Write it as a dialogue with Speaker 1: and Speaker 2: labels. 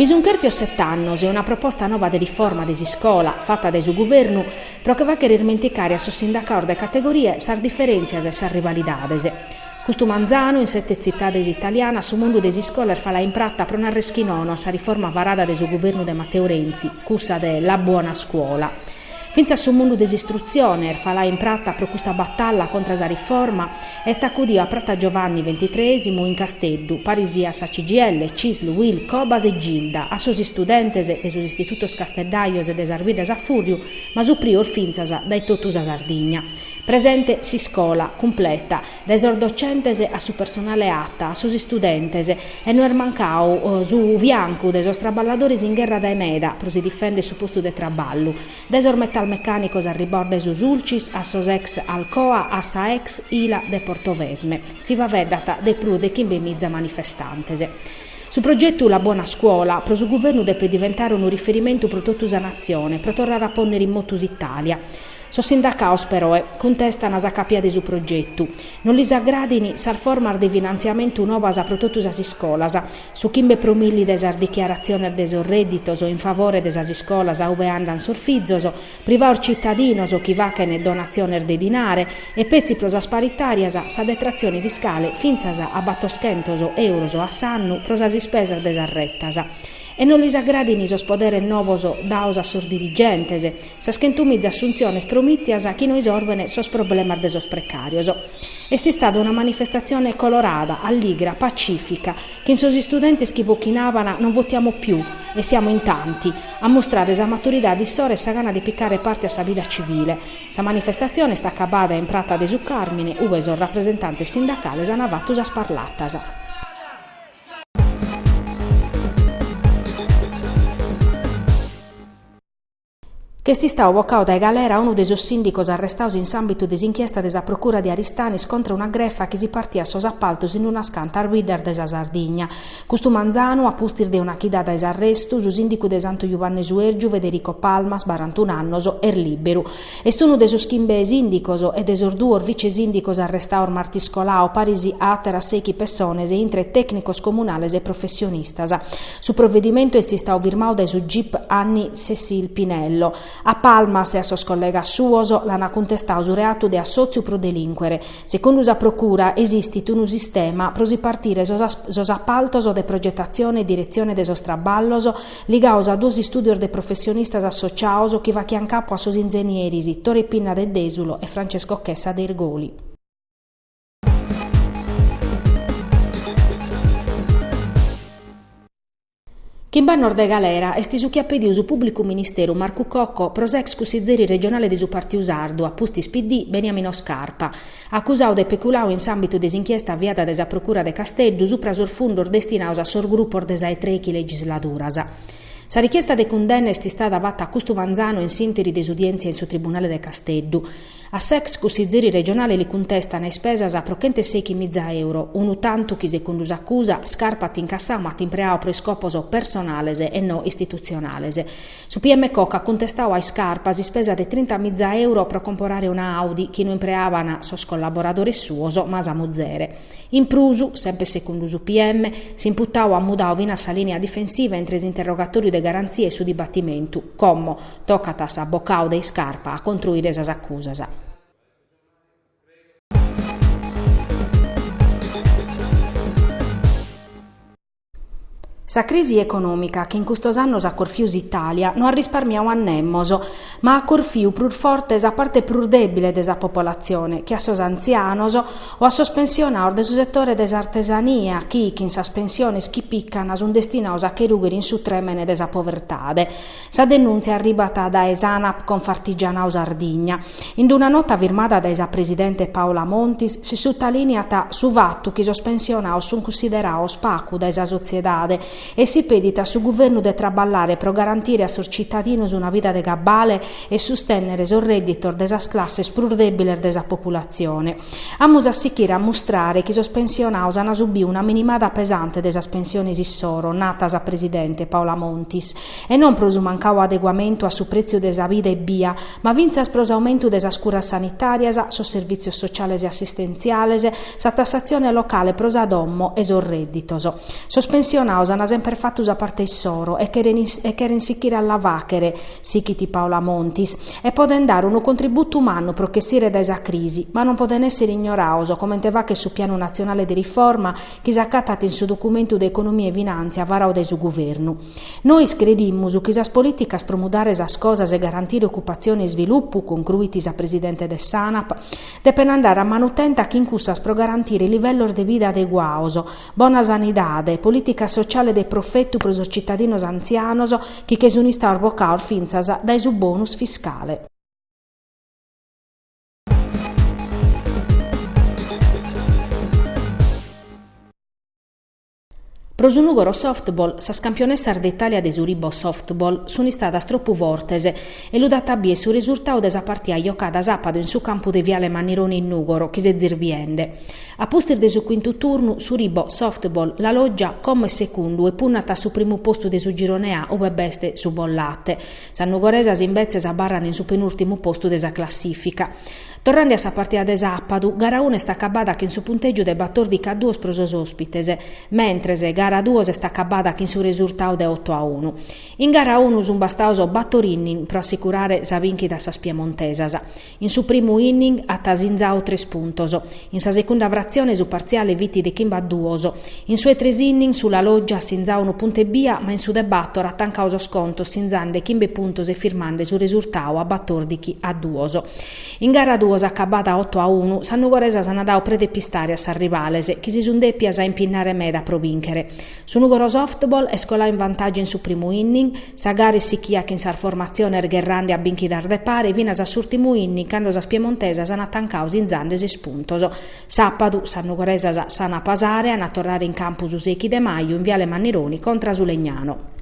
Speaker 1: Bisogna che 7 anni e una proposta nuova di riforma di scuola fatta dal suo governo però che va a querer dimenticare a suo sindacato de categorie sar differenzias e sar rivalidades. Questo Manzano in 7 città italiane su mondo desi scolar fa la impratta pro narreschinono a sa riforma varada del suo governo de Matteo Renzi, cussa de la buona scuola. Finza sul mondo desistruzione, fa la impratta pro questa battaglia contro la riforma, è stacudio a Prata Giovanni XXIII in Casteddu, Parisia sa CGL, Cislu, Will, Cobas e Gilda, a sosi studentes de sus istitutos casteddaios e des arvides a Furiu, ma su prior finzas dai totus a Sardigna. Presente si scola, completa, dai sordocentes a su personale atta, a susi studentes, e non er mancau su fiancu dei sos traballadores in guerra da emeda, pro si difende su posto de traballu, dai sor metalmeccanicos a riborda sus ulcis, a sos ex Alcoa, a sa ex Ila de Portovesme, si va vedata de pru de chi bemizza manifestantes. Su progetto La Buona Scuola, pro su governo deve diventare un riferimento pro tutta la nazione, pro tornare a ponere in motus Italia. So sindacaos però contestano a capia di su progetto. Non li aggradini sar formar di finanziamento nuovas a prototus as scolas, su chimbe promilli des dichiarazioni des redditos o in favore des as scolas ove andan sorfizzos, privaur cittadinos o chi va che ne donazione de dinare e pezzi pros as paritarias sa detrazione fiscale finzas a battoschentos o euros o a sannu pros as spesas des arrettas. E non li aggradini sos podere novos daos a sos dirigentes, sa schentumizza assunziones promittias a chi noi sorbene sos problemas de sos precarios. Esti stata una manifestazione colorata, allegra, pacifica, che in sos studenti chi bocchinavano non votiamo più e siamo in tanti, a mostrare sa maturità di sore e sa gana di piccare parte a sa vita civile. Sa manifestazione sta accabata in Prata de su Carmine, uve sos rappresentantes sindacales han avattus a sparlattas. Che sti stau vocao dai galera uno dei sos sindicos arrestaus in s'ambito des inchiesta desa procura di Aristanis contro una greffa che si partia a sos appaltos in una scanta al Widder desa Sardigna. Custu Manzano, a pustir de una chida dais arrestu, su sindico de Santo Giovanni Suergiu, Federico Palmas, 41 annos, er liberu. Est uno de sos chimbe sindicos e de sos duor vice sindicos arrestaur Martiscolao, Parisi Atera, Sechi Pessones e intre tecnicos comunales e professionistas. Su provvedimento esti stau firmau dai su GIP Anni Cecil Pinello. A Palmas e a sos collegas suos l'hanno contestato su reato de assozio pro delinquere. Secondo la procura esiste un sistema pro si partire sos appaltos de progettazione e direzione de sos traballos ligaos a 2 studios de professionistas associaos chi va chian capo a sos ingegneri Tore Pinna de Desulo e Francesco Chessa de Ergoli. Chimba Nord de Galera esti su chi ha pediu su pubblico ministero Marco Cocco prosex cussizeri regionale de su partiu sardo a Pustis PD Beniamino Scarpa, accusau de peculao in s'ambito des inchiesta avviata desa procura de Casteddu supra sor fundor destinaus a sor gruppo desa e 3 legislaturas. Sa richiesta de condanna esti stata fatta a Custu Manzano in sinteri des udienze in su tribunale de Casteddu. A sex cussizeri regionale li contestano spesas a prochente 6.000 euro, unu tanto chi secondo s'accusa Scarpa t'incassau ma t'impreau pro scopos personales e no istituzionales. Su PM Coca contestau a Scarpa si spesa de 30.000 euro pro comporare una Audi chi non impreavano sos collaboradores suos ma sa muzere. In prusu, sempre secondo su PM, si imputau a mudau vina sa linea difensiva entre interrogatori de garanzie su dibattimento, commo toccatas a boccau de Scarpa a contruire sas accusas. Sa crisi economica che in custos annos a Corfius Italia non ha risparmiato a nemmos, ma a Corfiu prur fortes a parte prur debile desa popolazione, che a sos anzianos o a sos pensionados de su settore des artesania, chi in sas pensiones chi piccana sun destinaos a che rugher in su tremene desa povertade. Sa denunzia è arribata da Esanap Confartigianao Sardigna. In una nota firmata da esa presidente Paola Montis si sottolineata su fatto che sos pensionaos sun consideraos pacu da esa sociedade e si pedita su governo de traballare pro garantire a sos cittadinos una vita de gabbale e sostenere sos redditor de sas classes prur debiler de sa popolazione. Amus a sichire a mostrare che sos pensionaos han subiu una minimada pesante de sas pensiones issoro, nata sa presidente Paola Montis, e non pro su mancau adeguamento a su prezzo de sa vida e via, ma vinzas pro aumento de sas curas sanitarias, sos servizios sociales e assistenziales, sa tassazione locale pro sa dommo e sos redditos. Sos pensionaos han sempre fatto a parte il soro e che rinsichire alla vachere, sichiti Paola Montis, e poden dare un contributo umano per che si reda esa crisi, ma non poden essere ignorauso, come te va che sul piano nazionale di riforma che si accattati in suo documento di economia e finanza varao del suo governo. Noi scredimmus che esas politicas promudare esas cosas e garantire occupazione e sviluppo, concluitis a presidente del Sanap, depen andare a manutenta che incussas pro garantire il livello de vita adeguaoso, buona sanidade, politica sociale de profetto pro os cittadinos anzianos che sono istar bocaur finzas dai su bonus fiscale. Pro su nugoro softball, sa campionessa d'Italia de Suribo softball sono stata troppo vortese e lo data bie su risultato desa partita giocata sabato in su campo de Viale Mannironi in Nugoro, che se zirviende. A postir de su quinto turno, Suribo softball la loggia come secondo e punnata su primo posto de su girone A o beste su bollate. San Nugoresas invece s'abbarrano in su penultimo posto desa classifica. Tornando a sa partita de sabato, gara 1 sta accabata che in su punteggio de battor di K2 prosos ospitese, mentre se gara 2 sta accabata che in su risultato de 8-1. In gara 1 un bastauso battor inning per assicurare sa vinchita sa Piemontesas. In su primo inning attasinzao 3 puntos. In sa seconda frazione su parziale viti de Kimba 2. In sue 3 inning sulla loggia sinzao 1 punto e via, ma in su de battor attancauso sconto sinzande Kimbe puntos e firmande su risultato a battor di chi a 2. In gara 2 accabata 8-1, San Nugoresa s'ha dato predepistare a San Rivalese, che si sundeppias a impinnare meda pro vincere. Su Nugoro softball escola in vantaggio in su primo inning, sa gare si chia che in sa formazione ergherrande a binchidar de pare, vinas a s'ultimo inning, quando sa Piemontesa s'han attancaus in zandes e spuntos. Sappadu, San Nugoresa s'han a pasare, a tornare in campo su Secchi de Maio, in Viale Mannironi, contra Sulegnano.